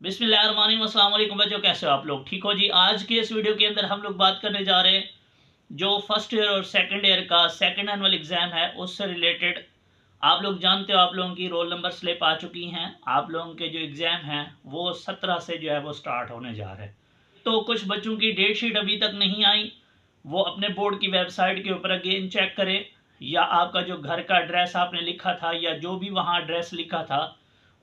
बिस्मिल्लाहिर्रहमानिर्रहीम। अस्सलाम वालेकुम बच्चों, कैसे हो आप लोग? ठीक हो जी। आज के इस वीडियो के अंदर हम लोग बात करने जा रहे हैं जो फर्स्ट ईयर और सेकंड ईयर का सेकंड एनुअल एग्जाम है उससे रिलेटेड। आप लोग जानते हो आप लोगों की रोल नंबर स्लिप आ चुकी हैं। आप लोगों के जो एग्जाम हैं वो 17 से जो है वो स्टार्ट होने जा रहे हैं। तो कुछ बच्चों की डेट शीट अभी तक नहीं आई, वो अपने बोर्ड की वेबसाइट के ऊपर अगेन चेक करें, या आपका जो घर का एड्रेस आपने लिखा था या जो भी वहाँ एड्रेस लिखा था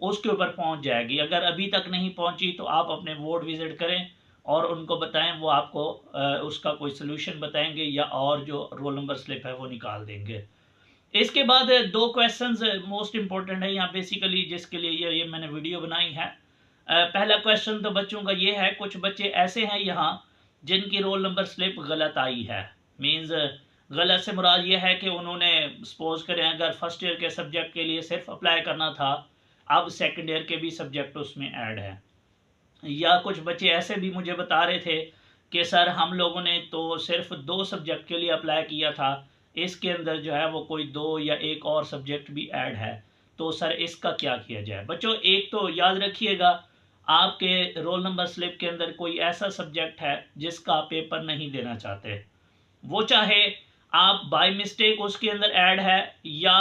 उसके ऊपर पहुंच जाएगी। अगर अभी तक नहीं पहुंची तो आप अपने बोर्ड विजिट करें और उनको बताएं, वो आपको उसका कोई सोल्यूशन बताएंगे या और जो रोल नंबर स्लिप है वो निकाल देंगे। इसके बाद दो क्वेश्चंस मोस्ट इंपॉर्टेंट है यहाँ बेसिकली, जिसके लिए ये मैंने वीडियो बनाई है। पहला क्वेश्चन तो बच्चों का ये है, कुछ बच्चे ऐसे हैं यहाँ जिनकी रोल नंबर स्लिप गलत आई है। मींस गलत से मुराद ये है कि उन्होंने सपोज करें अगर फर्स्ट ईयर के सब्जेक्ट के लिए सिर्फ अप्लाई करना था, अब सेकंड ईयर के भी सब्जेक्ट उसमें ऐड है। या कुछ बच्चे ऐसे भी मुझे बता रहे थे कि सर हम लोगों ने तो सिर्फ 2 सब्जेक्ट के लिए अप्लाई किया था, इसके अंदर जो है वो कोई 2 या एक और सब्जेक्ट भी ऐड है, तो सर इसका क्या किया जाए? बच्चों एक तो याद रखिएगा, आपके रोल नंबर स्लिप के अंदर कोई ऐसा सब्जेक्ट है जिसका आप पेपर नहीं देना चाहते, वो चाहे आप बाय मिस्टेक उसके अंदर ऐड है या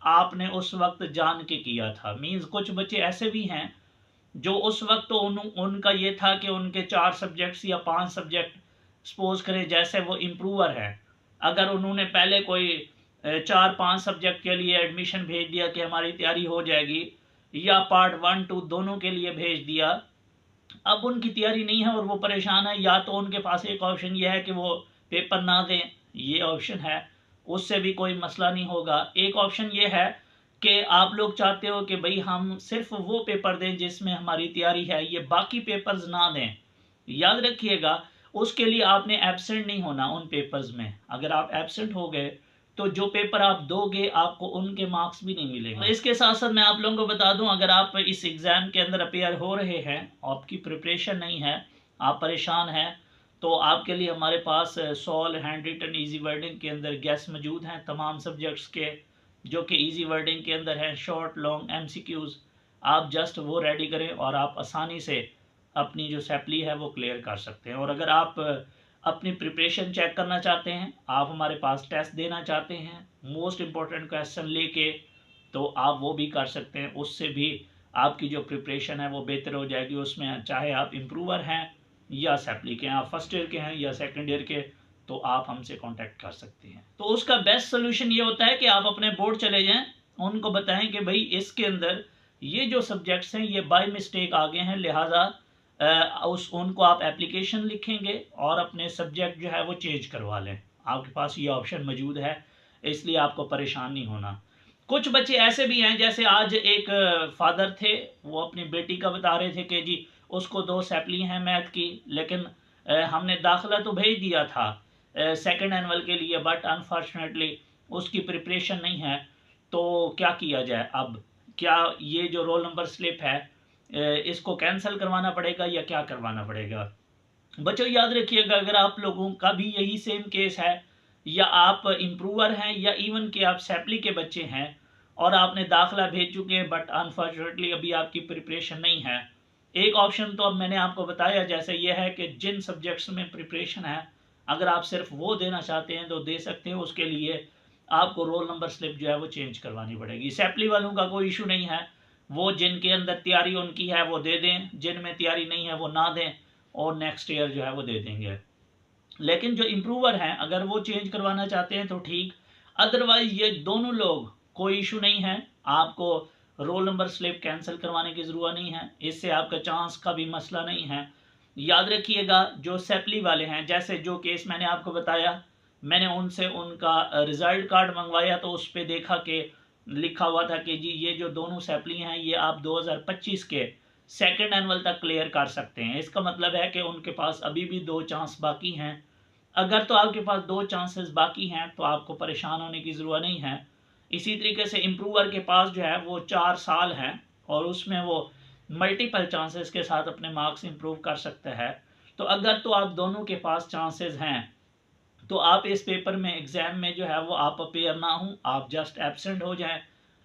आपने उस वक्त जान के किया था। मींस कुछ बच्चे ऐसे भी हैं जो उस वक्त तो उनका ये था कि उनके 4 सब्जेक्ट्स या 5 सब्जेक्ट सपोज करें, जैसे वो इम्प्रूवर है, अगर उन्होंने पहले कोई 4-5 सब्जेक्ट के लिए एडमिशन भेज दिया कि हमारी तैयारी हो जाएगी, या पार्ट 1-2 दोनों के लिए भेज दिया, अब उनकी तैयारी नहीं है और वो परेशान है, या तो उनके पास एक ऑप्शन ये है कि वो पेपर ना दें, ये ऑप्शन है, उससे भी कोई मसला नहीं होगा। एक ऑप्शन ये है कि आप लोग चाहते हो कि भाई हम सिर्फ वो पेपर दें जिसमें हमारी तैयारी है, ये बाकी पेपर्स ना दें। याद रखिएगा, उसके लिए आपने एब्सेंट नहीं होना उन पेपर्स में। अगर आप एब्सेंट हो गए तो जो पेपर आप दोगे आपको उनके मार्क्स भी नहीं मिलेंगे। तो इसके साथ साथ मैं आप लोगों को बता दूं, अगर आप इस एग्ज़ाम के अंदर अपेयर हो रहे हैं, आपकी प्रिपरेशन नहीं है, आप परेशान हैं, तो आपके लिए हमारे पास solve handwritten easy wording के अंदर गेस मौजूद हैं तमाम सब्जेक्ट्स के, जो कि ईजी वर्डिंग के अंदर हैं शॉर्ट लॉन्ग एमसीक्यूज़। आप जस्ट वो रेडी करें और आप आसानी से अपनी जो सैपली है वो क्लियर कर सकते हैं। और अगर आप अपनी प्रिपरेशन चेक करना चाहते हैं, आप हमारे पास टेस्ट देना चाहते हैं मोस्ट इम्पोर्टेंट क्वेश्चन लेके, तो आप वो भी कर सकते हैं। उससे भी आपकी जो प्रिपरेशन है वो बेहतर हो जाएगी। उसमें चाहे आप इम्प्रूवर हैं या सैपली के हैं, आप फर्स्ट ईयर के हैं या सेकंड ईयर के, तो आप हमसे कांटेक्ट कर सकते हैं। तो उसका बेस्ट सोल्यूशन ये होता है कि आप अपने बोर्ड चले जाएं, उनको बताएं कि भाई इसके अंदर ये जो सब्जेक्ट्स हैं ये बाय मिस्टेक आ गए हैं, लिहाजा उनको आप एप्लीकेशन लिखेंगे और अपने सब्जेक्ट जो है वो चेंज करवा लें। आपके पास ये ऑप्शन मौजूद है, इसलिए आपको परेशान नहीं होना। कुछ बच्चे ऐसे भी हैं, जैसे आज एक फादर थे, वो अपनी बेटी का बता रहे थे कि जी उसको 2 सैपली हैं मैथ की, लेकिन हमने दाखिला तो भेज दिया था सेकंड एनुअल के लिए, बट अनफॉर्चुनेटली उसकी प्रिपरेशन नहीं है, तो क्या किया जाए? अब क्या ये जो रोल नंबर स्लिप है इसको कैंसिल करवाना पड़ेगा या क्या करवाना पड़ेगा? बच्चों याद रखिएगा, अगर आप लोगों का भी यही सेम केस है, या आप इम्प्रूवर हैं या इवन कि आप सैपली के बच्चे हैं और आपने दाखिला भेज चुके हैं बट अनफॉर्चुनेटली अभी आपकी प्रिपरेशन नहीं है, एक ऑप्शन तो अब मैंने आपको बताया, जैसे ये है कि जिन सब्जेक्ट्स में प्रिपरेशन है अगर आप सिर्फ वो देना चाहते हैं तो दे सकते हैं। उसके लिए आपको रोल नंबर स्लिप जो है वो चेंज करवानी पड़ेगी। सैपली वालों का कोई इशू नहीं है, वो जिनके अंदर तैयारी उनकी है वो दे दें, जिनमें तैयारी नहीं है वो ना दें और नेक्स्ट ईयर जो है वो दे देंगे। लेकिन जो इम्प्रूवर हैं अगर वो चेंज करवाना चाहते हैं तो ठीक, अदरवाइज ये दोनों लोग कोई इशू नहीं है, आपको रोल नंबर स्लिप कैंसिल करवाने की ज़रूरत नहीं है, इससे आपका चांस का भी मसला नहीं है। याद रखिएगा, जो सैपली वाले हैं, जैसे जो केस मैंने आपको बताया, मैंने उनसे उनका रिज़ल्ट कार्ड मंगवाया तो उस पर देखा कि लिखा हुआ था कि जी ये जो दोनों सैपली हैं ये आप 2025 के सेकंड एनुअल तक क्लियर कर सकते हैं। इसका मतलब है कि उनके पास अभी भी 2 चांस बाकी हैं। अगर तो आपके पास 2 चांसेस बाकी हैं तो आपको परेशान होने की ज़रूरत नहीं है। इसी तरीके से इम्प्रूवर के पास जो है वो 4 साल हैं और उसमें वो मल्टीपल चांसेस के साथ अपने मार्क्स इंप्रूव कर सकता है। तो अगर तो आप दोनों के पास चांसेस हैं तो आप इस पेपर में एग्ज़ाम में जो है वो आप अपेयर ना हो, आप जस्ट एब्सेंट हो जाएं।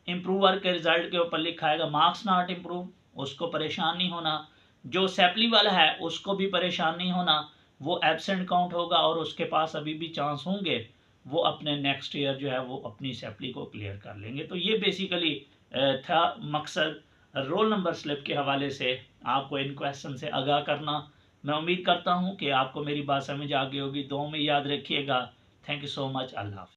इम्प्रूवर के रिज़ल्ट के ऊपर लिखा आएगा मार्क्स नॉट इम्प्रूव, उसको परेशान नहीं होना। जो सैपली वाला है उसको भी परेशान नहीं होना, वो एब्सेंट काउंट होगा और उसके पास अभी भी चांस होंगे, वो अपने नेक्स्ट ईयर जो है वो अपनी सैपली को क्लियर कर लेंगे। तो ये बेसिकली था मकसद रोल नंबर स्लिप के हवाले से आपको इन क्वेश्चन से आगाह करना। मैं उम्मीद करता हूँ कि आपको मेरी बात समझ आ गई होगी। दुआ में याद रखिएगा। Thank you so much. अल्लाह हाफ़िज़।